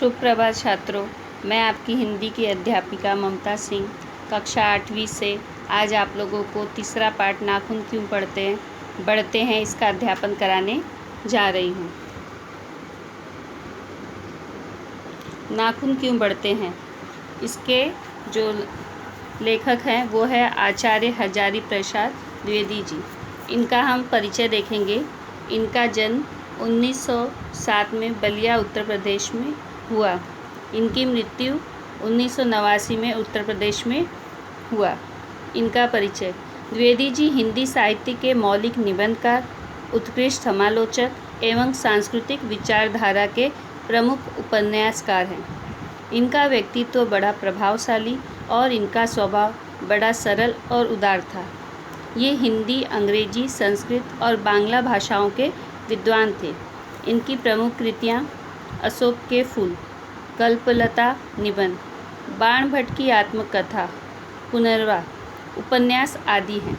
शुभ प्रभात छात्रों, मैं आपकी हिंदी की अध्यापिका ममता सिंह कक्षा 8वीं से आज आप लोगों को तीसरा पाठ नाखून क्यों बढ़ते हैं इसका अध्यापन कराने जा रही हूँ। नाखून क्यों बढ़ते हैं, इसके जो लेखक हैं वो है आचार्य हजारी प्रसाद द्विवेदी जी। इनका हम परिचय देखेंगे। इनका जन्म 1907 में बलिया उत्तर प्रदेश में हुआ। इनकी मृत्यु 1989 में उत्तर प्रदेश में हुआ। इनका परिचय। द्विवेदी जी हिंदी साहित्य के मौलिक निबंधकार, उत्कृष्ट समालोचक एवं सांस्कृतिक विचारधारा के प्रमुख उपन्यासकार हैं। इनका व्यक्तित्व बड़ा प्रभावशाली और इनका स्वभाव बड़ा सरल और उदार था। ये हिंदी, अंग्रेजी, संस्कृत और बांग्ला भाषाओं के विद्वान थे। इनकी प्रमुख कृतियाँ अशोक के फूल, कल्पलता निबंध, बाण भट्ट की आत्मकथा, पुनर्वा, उपन्यास आदि हैं।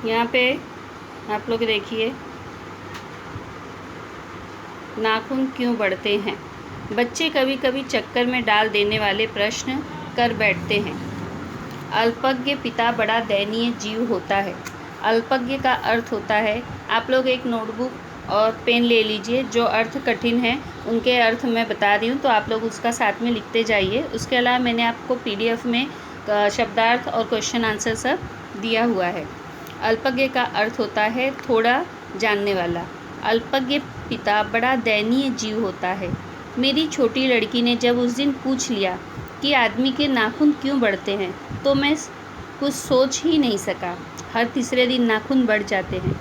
यहाँ पे आप लोग देखिए, नाखून क्यों बढ़ते हैं। बच्चे कभी कभी चक्कर में डाल देने वाले प्रश्न कर बैठते हैं। अल्पज्ञ पिता बड़ा दयनीय जीव होता है। अल्पज्ञ का अर्थ होता है, आप लोग एक नोटबुक और पेन ले लीजिए। जो अर्थ कठिन है उनके अर्थ मैं बता रही हूँ, तो आप लोग उसका साथ में लिखते जाइए। उसके अलावा मैंने आपको PDF में शब्दार्थ और क्वेश्चन आंसर सब दिया हुआ है। अल्पज्ञ का अर्थ होता है थोड़ा जानने वाला। अल्पज्ञ पिता बड़ा दयनीय जीव होता है। मेरी छोटी लड़की ने जब उस दिन पूछ लिया कि आदमी के नाखून क्यों बढ़ते हैं, तो मैं कुछ सोच ही नहीं सका। हर तीसरे दिन नाखून बढ़ जाते हैं।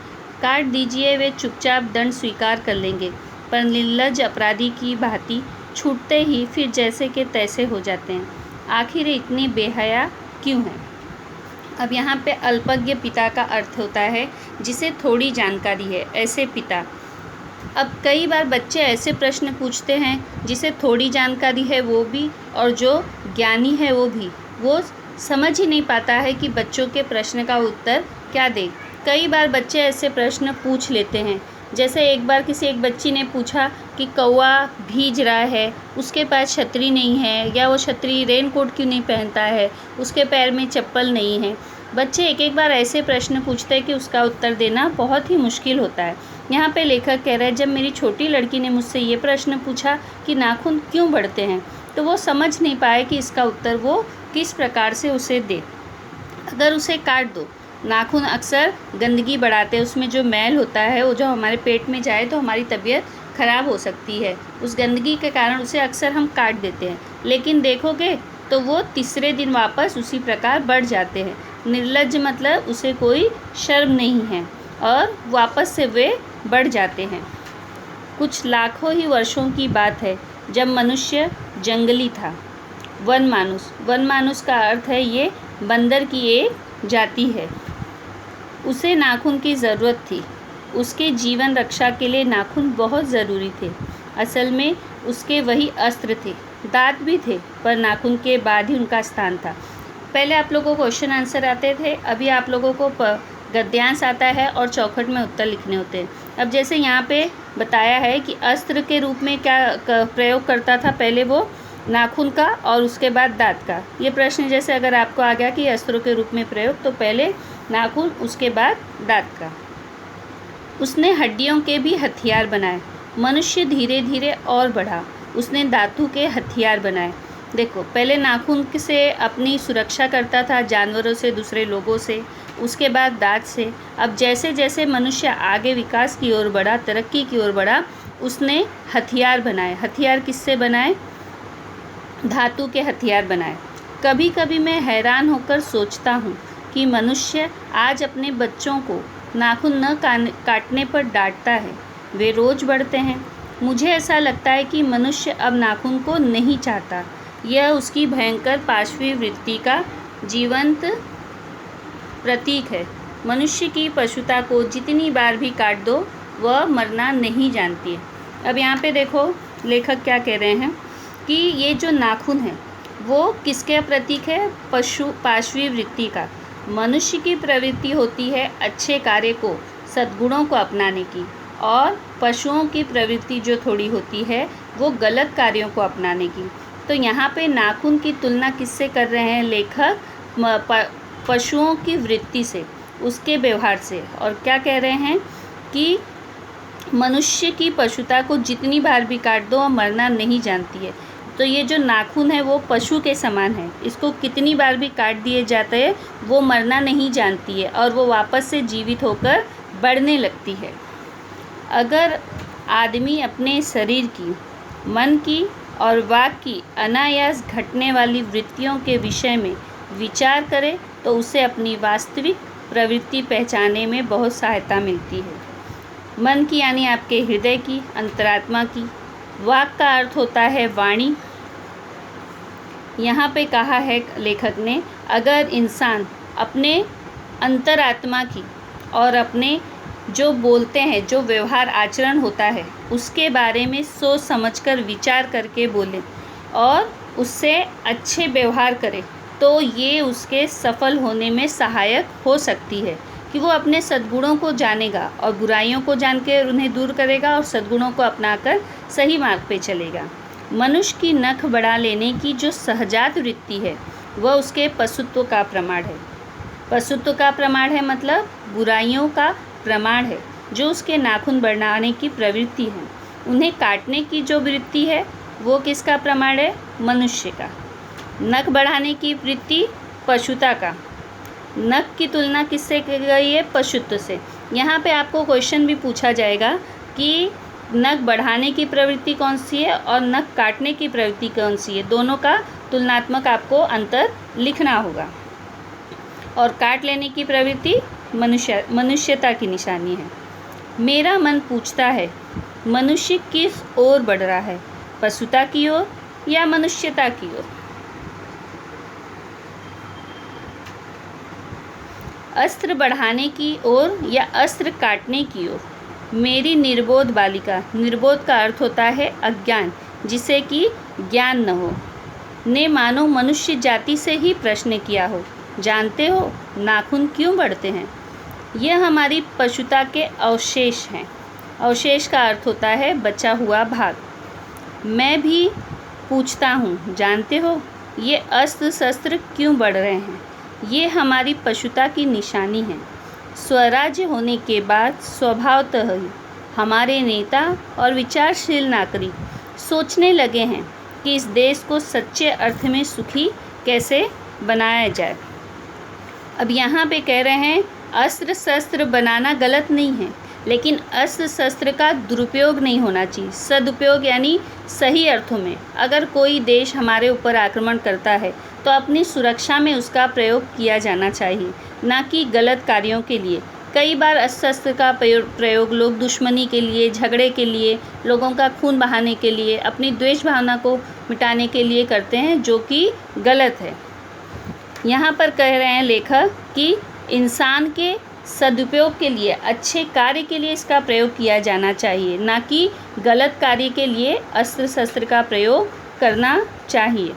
काट दीजिए, वे चुपचाप दंड स्वीकार कर लेंगे, पर निर्लज्ज अपराधी की भांति छूटते ही फिर जैसे के तैसे हो जाते हैं। आखिर इतनी बेहया क्यों है। अब यहाँ पे अल्पज्ञ पिता का अर्थ होता है जिसे थोड़ी जानकारी है, ऐसे पिता। अब कई बार बच्चे ऐसे प्रश्न पूछते हैं जिसे थोड़ी जानकारी है वो भी, और जो ज्ञानी है वो भी। वो समझ ही नहीं पाता है कि बच्चों के प्रश्न का उत्तर क्या दे। कई बार बच्चे ऐसे प्रश्न पूछ लेते हैं, जैसे एक बार किसी एक बच्ची ने पूछा कि कौवा भीग रहा है, उसके पास छतरी नहीं है, या वो छतरी रेनकोट क्यों नहीं पहनता है, उसके पैर में चप्पल नहीं है। बच्चे एक एक बार ऐसे प्रश्न पूछते हैं कि उसका उत्तर देना बहुत ही मुश्किल होता है। यहाँ पे लेखक कह रहा है, जब मेरी छोटी लड़की ने मुझसे ये प्रश्न पूछा कि नाखून क्यों बढ़ते हैं, तो वो समझ नहीं पाए कि इसका उत्तर वो किस प्रकार से उसे दे। अगर उसे काट दो, नाखून अक्सर गंदगी बढ़ाते हैं। उसमें जो मैल होता है वो जो हमारे पेट में जाए तो हमारी तबीयत ख़राब हो सकती है। उस गंदगी के कारण उसे अक्सर हम काट देते हैं, लेकिन देखोगे तो वो तीसरे दिन वापस उसी प्रकार बढ़ जाते हैं। निर्लज्ज मतलब उसे कोई शर्म नहीं है और वापस से वे बढ़ जाते हैं। कुछ लाखों ही वर्षों की बात है जब मनुष्य जंगली था। वन मानुस का अर्थ है ये बंदर की एक जाति है। उसे नाखून की ज़रूरत थी। उसके जीवन रक्षा के लिए नाखून बहुत ज़रूरी थे। असल में उसके वही अस्त्र थे। दांत भी थे, पर नाखून के बाद ही उनका स्थान था। पहले आप लोगों को क्वेश्चन आंसर आते थे, अभी आप लोगों को गद्यांश आता है और चौखट में उत्तर लिखने होते हैं। अब जैसे यहाँ पे बताया है कि अस्त्र के रूप में क्या प्रयोग करता था, पहले वो नाखून का और उसके बाद दांत का। ये प्रश्न जैसे अगर आपको आ गया कि अस्त्रों के रूप में प्रयोग, तो पहले नाखून उसके बाद दांत का। उसने हड्डियों के भी हथियार बनाए। मनुष्य धीरे धीरे और बढ़ा। उसने धातु के हथियार बनाए। देखो, पहले नाखून से अपनी सुरक्षा करता था, जानवरों से, दूसरे लोगों से, उसके बाद दांत से। अब जैसे जैसे मनुष्य आगे विकास की ओर बढ़ा, तरक्की की ओर बढ़ा, उसने हथियार बनाए। हथियार किससे बनाए? धातु के हथियार बनाए। कभी कभी मैं हैरान होकर सोचता हूँ कि मनुष्य आज अपने बच्चों को नाखून न काटने पर डांटता है। वे रोज़ बढ़ते हैं। मुझे ऐसा लगता है कि मनुष्य अब नाखून को नहीं चाहता। यह उसकी भयंकर पाशवी वृत्ति का जीवंत प्रतीक है। मनुष्य की पशुता को जितनी बार भी काट दो, वह मरना नहीं जानती है। अब यहाँ पे देखो, लेखक क्या कह रहे हैं कि ये जो नाखून है वो किसके प्रतीक है? पाशवी वृत्ति का। मनुष्य की प्रवृत्ति होती है अच्छे कार्य को, सद्गुणों को अपनाने की, और पशुओं की प्रवृत्ति जो थोड़ी होती है वो गलत कार्यों को अपनाने की। तो यहाँ पे नाखून की तुलना किससे कर रहे हैं लेखक? पशुओं की वृत्ति से, उसके व्यवहार से। और क्या कह रहे हैं कि मनुष्य की पशुता को जितनी बार भी काट दो वह मरना नहीं जानती है। तो ये जो नाखून है वो पशु के समान है, इसको कितनी बार भी काट दिए जाते हैं वो मरना नहीं जानती है और वो वापस से जीवित होकर बढ़ने लगती है। अगर आदमी अपने शरीर की, मन की और वाक की अनायास घटने वाली वृत्तियों के विषय में विचार करे तो उसे अपनी वास्तविक प्रवृत्ति पहचानने में बहुत सहायता मिलती है। मन की यानी आपके हृदय की, अंतरात्मा की। वाक का अर्थ होता है वाणी। यहाँ पे कहा है लेखक ने, अगर इंसान अपने अंतरात्मा की और अपने जो बोलते हैं, जो व्यवहार आचरण होता है उसके बारे में सोच समझकर विचार करके बोले और उससे अच्छे व्यवहार करे तो ये उसके सफल होने में सहायक हो सकती है कि वो अपने सद्गुणों को जानेगा और बुराइयों को जानकर उन्हें दूर करेगा और सद्गुणों को अपनाकर सही मार्ग पे चलेगा। मनुष्य की नख बढ़ा लेने की जो सहजात वृत्ति है वह उसके पशुत्व का प्रमाण है। पशुत्व का प्रमाण है मतलब बुराइयों का प्रमाण है। जो उसके नाखून बढ़ाने की प्रवृत्ति है, उन्हें काटने की जो वृत्ति है वो किसका प्रमाण है? मनुष्य का। नख बढ़ाने की वृत्ति पशुता का। नख की तुलना किससे की गई है? पशुत्व से। यहाँ पे आपको क्वेश्चन भी पूछा जाएगा कि नख बढ़ाने की प्रवृत्ति कौन सी है और नख काटने की प्रवृत्ति कौन सी है। दोनों का तुलनात्मक आपको अंतर लिखना होगा। और काट लेने की प्रवृत्ति मनुष्यता की निशानी है। मेरा मन पूछता है मनुष्य किस ओर बढ़ रहा है, पशुता की ओर या मनुष्यता की ओर? अस्त्र बढ़ाने की ओर या अस्त्र काटने की ओर? मेरी निर्बोध बालिका, निर्बोध का अर्थ होता है अज्ञान, जिसे कि ज्ञान न हो, ने मानो मनुष्य जाति से ही प्रश्न किया हो, जानते हो नाखून क्यों बढ़ते हैं? यह हमारी पशुता के अवशेष हैं। अवशेष का अर्थ होता है बचा हुआ भाग। मैं भी पूछता हूँ, जानते हो ये अस्त्र शस्त्र क्यों बढ़ रहे हैं? ये हमारी पशुता की निशानी है। स्वराज्य होने के बाद स्वभावतः ही हमारे नेता और विचारशील नागरिक सोचने लगे हैं कि इस देश को सच्चे अर्थ में सुखी कैसे बनाया जाए। अब यहाँ पे कह रहे हैं अस्त्र शस्त्र बनाना गलत नहीं है, लेकिन अस्त्र शस्त्र का दुरुपयोग नहीं होना चाहिए। सदुपयोग यानी सही अर्थों में। अगर कोई देश हमारे ऊपर आक्रमण करता है तो अपनी सुरक्षा में उसका प्रयोग किया जाना चाहिए, ना कि गलत कार्यों के लिए। कई बार अस्त्र शस्त्र का प्रयोग लोग दुश्मनी के लिए, झगड़े के लिए, लोगों का खून बहाने के लिए, अपनी द्वेष भावना को मिटाने के लिए करते हैं, जो कि गलत है। यहाँ पर कह रहे हैं लेखक कि इंसान के सदुपयोग के लिए, अच्छे कार्य के लिए इसका प्रयोग किया जाना चाहिए, ना कि गलत कार्य के लिए अस्त्र शस्त्र का प्रयोग करना चाहिए।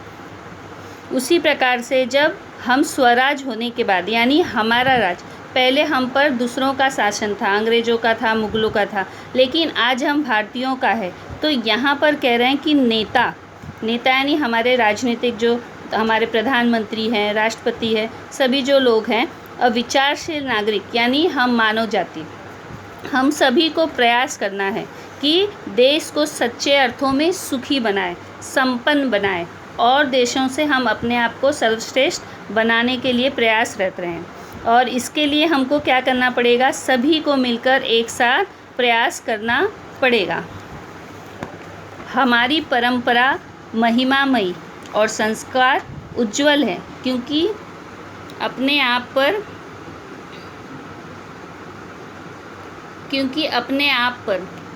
उसी प्रकार से जब हम स्वराज होने के बाद, यानी हमारा राज, पहले हम पर दूसरों का शासन था, अंग्रेज़ों का था, मुगलों का था, लेकिन आज हम भारतीयों का है। तो यहाँ पर कह रहे हैं कि नेता यानी हमारे राजनीतिक, जो हमारे प्रधानमंत्री हैं, राष्ट्रपति है, सभी जो लोग हैं, और विचारशील नागरिक यानी हम मानव जाति, हम सभी को प्रयास करना है कि देश को सच्चे अर्थों में सुखी बनाए, संपन्न बनाए और देशों से हम अपने आप को सर्वश्रेष्ठ बनाने के लिए प्रयासरत रहें। और इसके लिए हमको क्या करना पड़ेगा? सभी को मिलकर एक साथ प्रयास करना पड़ेगा। हमारी परंपरा महिमामयी और संस्कार उज्जवल है, क्योंकि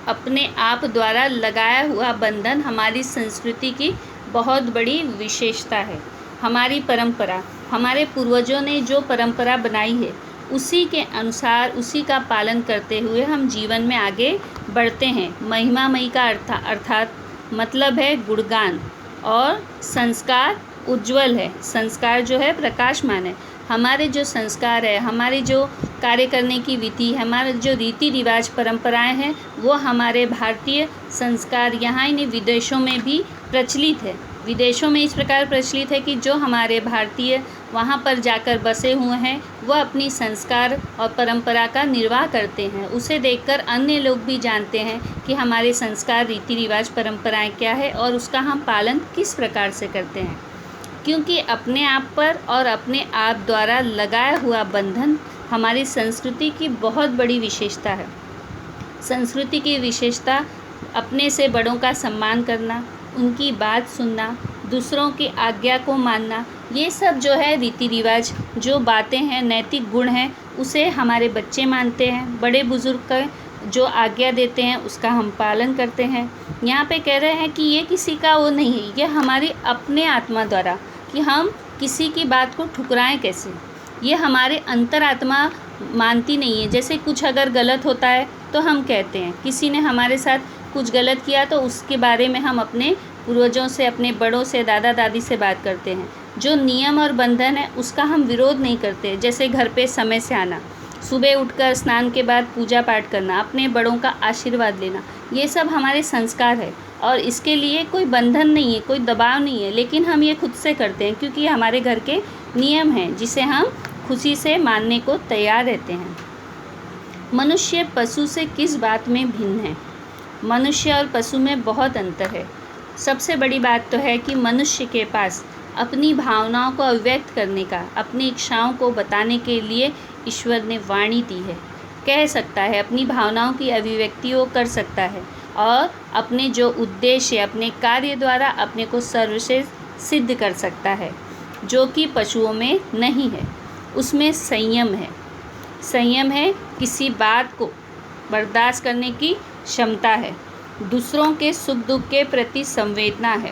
अपने आप द्वारा लगाया हुआ बंधन हमारी संस्कृति की बहुत बड़ी विशेषता है। हमारी परंपरा, हमारे पूर्वजों ने जो परंपरा बनाई है उसी के अनुसार, उसी का पालन करते हुए हम जीवन में आगे बढ़ते हैं। महिमामयी का अर्थात मतलब है गुणगान, और संस्कार उज्जवल है। संस्कार जो है प्रकाशमान है। हमारे जो संस्कार है, हमारे जो कार्य करने की विधि, हमारे जो रीति रिवाज परंपराएं हैं, वो हमारे भारतीय संस्कार यहाँ ही नहीं विदेशों में भी प्रचलित है। विदेशों में इस प्रकार प्रचलित है कि जो हमारे भारतीय वहाँ पर जाकर बसे हुए हैं वह अपनी संस्कार और परंपरा का निर्वाह करते हैं। उसे देखकर अन्य लोग भी जानते हैं कि हमारे संस्कार, रीति रिवाज, परंपराएं क्या है और उसका हम पालन किस प्रकार से करते हैं। क्योंकि अपने आप पर और अपने आप द्वारा लगाया हुआ बंधन हमारी संस्कृति की बहुत बड़ी विशेषता है। संस्कृति की विशेषता अपने से बड़ों का सम्मान करना, उनकी बात सुनना, दूसरों की आज्ञा को मानना, ये सब जो है रीति रिवाज, जो बातें हैं, नैतिक गुण हैं, उसे हमारे बच्चे मानते हैं। बड़े बुजुर्ग का जो आज्ञा देते हैं उसका हम पालन करते हैं। यहाँ पे कह रहे हैं कि ये किसी का वो नहीं है, ये हमारी अपने आत्मा द्वारा, कि हम किसी की बात को ठुकराएं कैसे, ये हमारे अंतरात्मा मानती नहीं है। जैसे कुछ अगर गलत होता है तो हम कहते हैं, किसी ने हमारे साथ कुछ गलत किया तो उसके बारे में हम अपने पूर्वजों से, अपने बड़ों से, दादा दादी से बात करते हैं। जो नियम और बंधन है उसका हम विरोध नहीं करते। जैसे घर पे समय से आना, सुबह उठकर स्नान के बाद पूजा पाठ करना, अपने बड़ों का आशीर्वाद लेना, ये सब हमारे संस्कार है और इसके लिए कोई बंधन नहीं है, कोई दबाव नहीं है, लेकिन हम ये खुद से करते हैं क्योंकि हमारे घर के नियम हैं जिसे हम खुशी से मानने को तैयार रहते हैं। मनुष्य पशु से किस बात में भिन्न है? मनुष्य और पशु में बहुत अंतर है। सबसे बड़ी बात तो है कि मनुष्य के पास अपनी भावनाओं को अभिव्यक्त करने का, अपनी इच्छाओं को बताने के लिए ईश्वर ने वाणी दी है। कह सकता है, अपनी भावनाओं की अभिव्यक्ति वो कर सकता है और अपने जो उद्देश्य, अपने कार्य द्वारा अपने को सर्वश्रेष्ठ सिद्ध कर सकता है, जो कि पशुओं में नहीं है। उसमें संयम है। संयम है, किसी बात को बर्दाश्त करने की क्षमता है। दूसरों के सुख दुख के प्रति संवेदना है।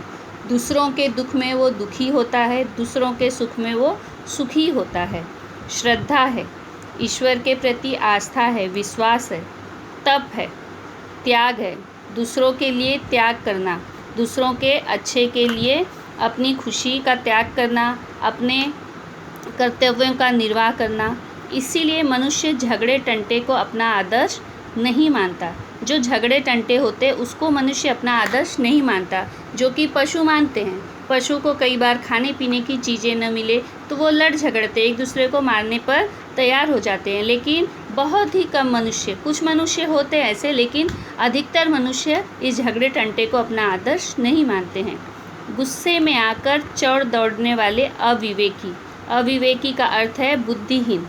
दूसरों के दुख में वो दुखी होता है, दूसरों के सुख में वो सुखी होता है। श्रद्धा है, ईश्वर के प्रति आस्था है, विश्वास है। तप है, त्याग है, दूसरों के लिए त्याग करना, दूसरों के अच्छे के लिए अपनी खुशी का त्याग करना, अपने कर्तव्यों का निर्वाह करना। इसीलिए मनुष्य झगड़े टंटे को अपना आदर्श नहीं मानता। जो झगड़े टंटे होते उसको मनुष्य अपना आदर्श नहीं मानता, जो कि पशु मानते हैं। पशु को कई बार खाने पीने की चीज़ें न मिले तो वो लड़ झगड़ते, एक दूसरे को मारने पर तैयार हो जाते हैं। लेकिन बहुत ही कम मनुष्य, कुछ मनुष्य होते हैं ऐसे, लेकिन अधिकतर मनुष्य इस झगड़े टंटे को अपना आदर्श नहीं मानते हैं। गुस्से में आकर चौड़ दौड़ने वाले अविवेकी, अविवेकी का अर्थ है बुद्धिहीन,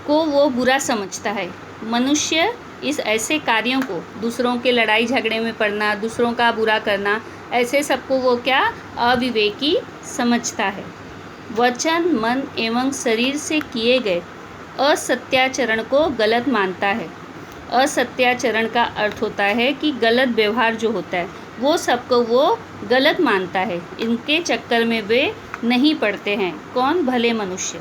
को वो बुरा समझता है। मनुष्य इस ऐसे कार्यों को, दूसरों के लड़ाई झगड़े में पड़ना, दूसरों का बुरा करना, ऐसे सबको वो क्या, अविवेकी समझता है। वचन, मन एवं शरीर से किए गए असत्याचरण को गलत मानता है। असत्याचरण का अर्थ होता है कि गलत व्यवहार जो होता है वो सबको वो गलत मानता है। इनके चक्कर में वे नहीं पड़ते हैं। कौन? भले मनुष्य।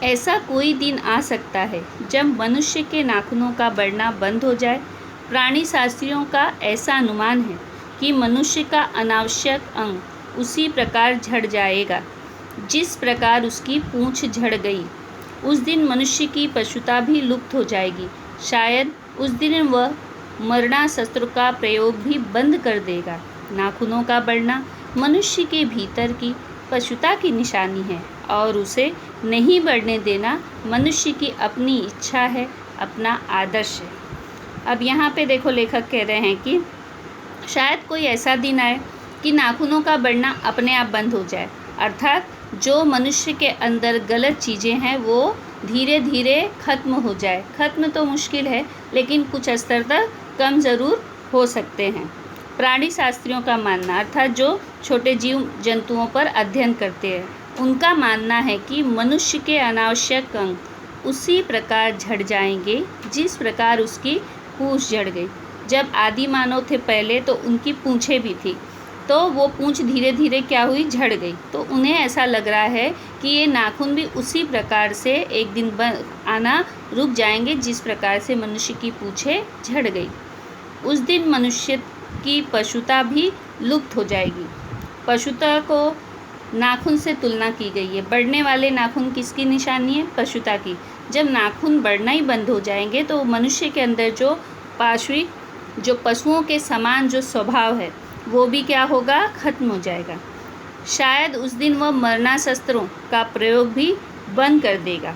ऐसा कोई दिन आ सकता है जब मनुष्य के नाखूनों का बढ़ना बंद हो जाए। प्राणी शास्त्रियों का ऐसा अनुमान है कि मनुष्य का अनावश्यक अंग उसी प्रकार झड़ जाएगा जिस प्रकार उसकी पूंछ झड़ गई। उस दिन मनुष्य की पशुता भी लुप्त हो जाएगी। शायद उस दिन वह मरणास्त्र का प्रयोग भी बंद कर देगा। नाखूनों का बढ़ना मनुष्य के भीतर की पशुता की निशानी है और उसे नहीं बढ़ने देना मनुष्य की अपनी इच्छा है, अपना आदर्श है। अब यहाँ पे देखो, लेखक कह रहे हैं कि शायद कोई ऐसा दिन आए कि नाखूनों का बढ़ना अपने आप बंद हो जाए, अर्थात जो मनुष्य के अंदर गलत चीज़ें हैं वो धीरे धीरे खत्म हो जाए। खत्म तो मुश्किल है, लेकिन कुछ स्तर तक कम ज़रूर हो सकते हैं। प्राणी शास्त्रियों का मानना, अर्थात जो छोटे जीव जंतुओं पर अध्ययन करते हैं, उनका मानना है कि मनुष्य के अनावश्यक अंग उसी प्रकार झड़ जाएंगे जिस प्रकार उसकी पूंछ झड़ गई। जब आदि मानव थे पहले तो उनकी पूंछें भी थी, तो वो पूंछ धीरे धीरे क्या हुई, झड़ गई। तो उन्हें ऐसा लग रहा है कि ये नाखून भी उसी प्रकार से एक दिन आना रुक जाएंगे जिस प्रकार से मनुष्य की पूंछें झड़ गई। उस दिन मनुष्य की पशुता भी लुप्त हो जाएगी। पशुता को नाखून से तुलना की गई है। बढ़ने वाले नाखून किसकी निशानी है? पशुता की। जब नाखून बढ़ना ही बंद हो जाएंगे तो मनुष्य के अंदर जो पार्श्विक, जो पशुओं के समान जो स्वभाव है वो भी क्या होगा? खत्म हो जाएगा। शायद उस दिन वह मरणास्त्रों का प्रयोग भी बंद कर देगा।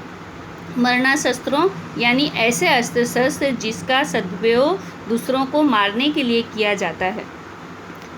मरणास्त्रों यानी ऐसे अस्त्र शस्त्र जिसका सदुपयोग दूसरों को मारने के लिए किया जाता है,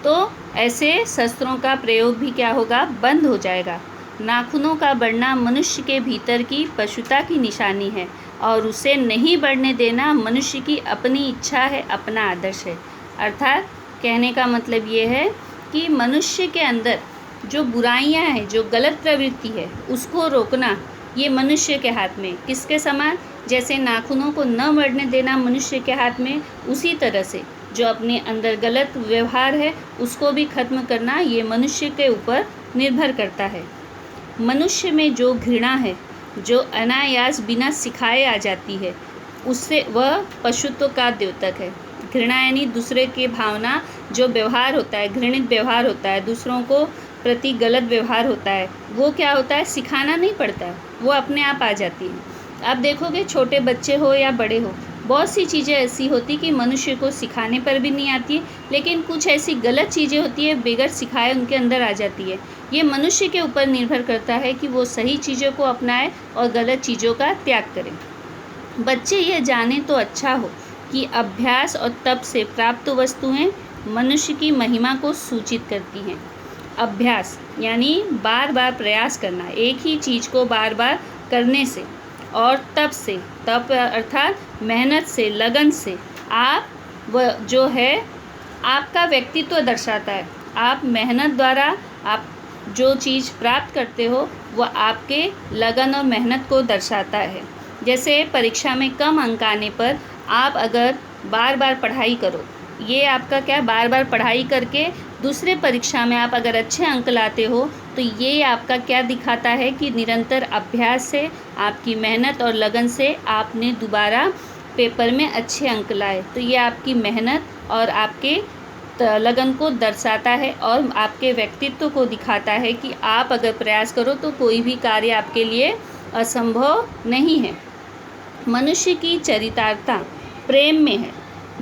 तो ऐसे शस्त्रों का प्रयोग भी क्या होगा? बंद हो जाएगा। नाखूनों का बढ़ना मनुष्य के भीतर की पशुता की निशानी है और उसे नहीं बढ़ने देना मनुष्य की अपनी इच्छा है, अपना आदर्श है। अर्थात कहने का मतलब ये है कि मनुष्य के अंदर जो बुराइयां हैं, जो गलत प्रवृत्ति है, उसको रोकना ये मनुष्य के हाथ में। किसके समान? जैसे नाखूनों को न बढ़ने देना मनुष्य के हाथ में, उसी तरह से जो अपने अंदर गलत व्यवहार है उसको भी खत्म करना ये मनुष्य के ऊपर निर्भर करता है। मनुष्य में जो घृणा है, जो अनायास बिना सिखाए आ जाती है, उससे वह पशुत्व का द्योतक है। घृणा यानी दूसरे की भावना, जो व्यवहार होता है, घृणित व्यवहार होता है, दूसरों को प्रति गलत व्यवहार होता है, वो क्या होता है? सिखाना नहीं पड़ता है, वो अपने आप आ जाती है। आप देखोगे छोटे बच्चे हो या बड़े हो, बहुत सी चीज़ें ऐसी होती कि मनुष्य को सिखाने पर भी नहीं आती है, लेकिन कुछ ऐसी गलत चीज़ें होती है बगैर सिखाए उनके अंदर आ जाती है। ये मनुष्य के ऊपर निर्भर करता है कि वो सही चीज़ों को अपनाए और गलत चीज़ों का त्याग करें। बच्चे ये जाने तो अच्छा हो कि अभ्यास और तप से प्राप्त वस्तुएं मनुष्य की महिमा को सूचित करती हैं। अभ्यास यानी बार बार प्रयास करना, एक ही चीज़ को बार बार करने से, और तप से, तप अर्थात मेहनत से, लगन से आप वह जो है आपका व्यक्तित्व दर्शाता है। आप मेहनत द्वारा आप जो चीज़ प्राप्त करते हो वह आपके लगन और मेहनत को दर्शाता है। जैसे परीक्षा में कम अंक आने पर आप अगर बार बार पढ़ाई करो, ये आपका क्या, बार बार पढ़ाई करके दूसरे परीक्षा में आप अगर अच्छे अंक लाते हो तो ये आपका क्या दिखाता है कि निरंतर अभ्यास से, आपकी मेहनत और लगन से आपने दोबारा पेपर में अच्छे अंक लाए। तो ये आपकी मेहनत और आपके लगन को दर्शाता है और आपके व्यक्तित्व को दिखाता है कि आप अगर प्रयास करो तो कोई भी कार्य आपके लिए असंभव नहीं है। मनुष्य की चरितार्था प्रेम में है,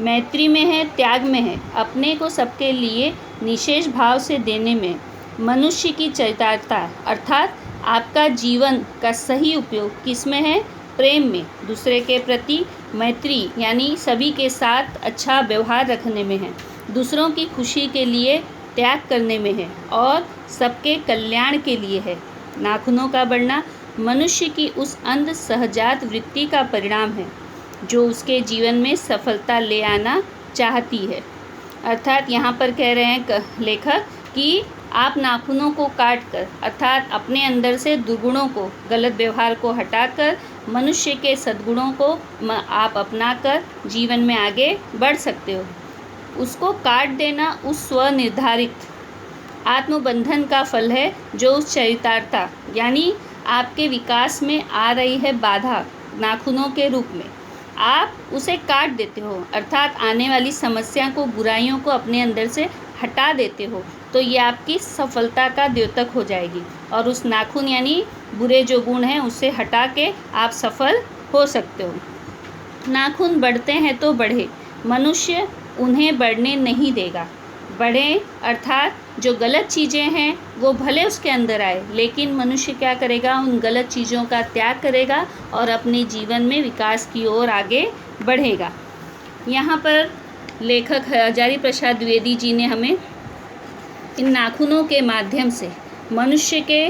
मैत्री में है, त्याग में है, अपने को सबके लिए निशेष भाव से देने में। मनुष्य की चरितार्था अर्थात आपका जीवन का सही उपयोग किस में है? प्रेम में, दूसरे के प्रति मैत्री यानी सभी के साथ अच्छा व्यवहार रखने में है, दूसरों की खुशी के लिए त्याग करने में है और सबके कल्याण के लिए है। नाखूनों का बढ़ना मनुष्य की उस अंध सहजात वृत्ति का परिणाम है जो उसके जीवन में सफलता ले आना चाहती है। अर्थात यहाँ पर कह रहे हैं लेखक कि आप नाखूनों को काट कर अर्थात अपने अंदर से दुर्गुणों को, गलत व्यवहार को हटाकर मनुष्य के सद्गुणों को आप अपनाकर जीवन में आगे बढ़ सकते हो। उसको काट देना उस स्वनिर्धारित आत्मबंधन का फल है जो उस चरितार्था यानी आपके विकास में आ रही है बाधा नाखूनों के रूप में, आप उसे काट देते हो अर्थात आने वाली समस्या को, बुराइयों को अपने अंदर से हटा देते हो, तो ये आपकी सफलता का द्योतक हो जाएगी और उस नाखून यानी बुरे जो गुण हैं उससे हटा के आप सफल हो सकते हो। नाखून बढ़ते हैं तो बढ़े, मनुष्य उन्हें बढ़ने नहीं देगा। बढ़े अर्थात जो गलत चीज़ें हैं वो भले उसके अंदर आए, लेकिन मनुष्य क्या करेगा? उन गलत चीज़ों का त्याग करेगा और अपने जीवन में विकास की ओर आगे बढ़ेगा। यहाँ पर लेखक हजारी प्रसाद द्विवेदी जी ने हमें इन नाखूनों के माध्यम से मनुष्य के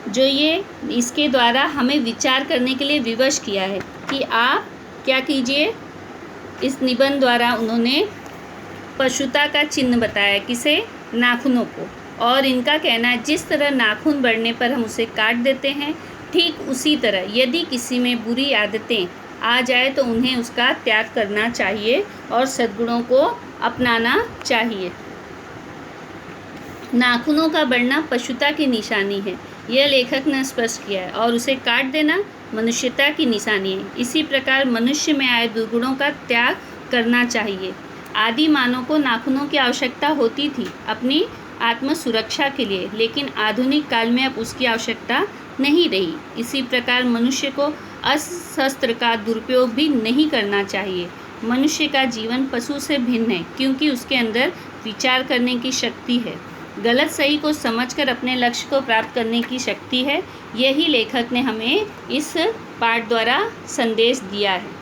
जो ये इसके द्वारा हमें विचार करने के लिए विवश किया है कि आप क्या कीजिए। इस निबंध द्वारा उन्होंने पशुता का चिन्ह बताया, किसे? नाखूनों को, और इनका कहना है जिस तरह नाखून बढ़ने पर हम उसे काट देते हैं, ठीक उसी तरह यदि किसी में बुरी आदतें आ जाए तो उन्हें उसका त्याग करना चाहिए और सद्गुणों को अपनाना चाहिए। नाखूनों का बढ़ना पशुता की निशानी है, यह लेखक ने स्पष्ट किया है, और उसे काट देना मनुष्यता की निशानी है। इसी प्रकार मनुष्य में आए दुर्गुणों का त्याग करना चाहिए। आदि मानव को नाखूनों की आवश्यकता होती थी अपनी आत्म सुरक्षा के लिए, लेकिन आधुनिक काल में अब उसकी आवश्यकता नहीं रही। इसी प्रकार मनुष्य को अस्त्र का दुरुपयोग भी नहीं करना चाहिए। मनुष्य का जीवन पशु से भिन्न है क्योंकि उसके अंदर विचार करने की शक्ति है, गलत सही को समझकर अपने लक्ष्य को प्राप्त करने की शक्ति है। यही लेखक ने हमें इस पाठ द्वारा संदेश दिया है।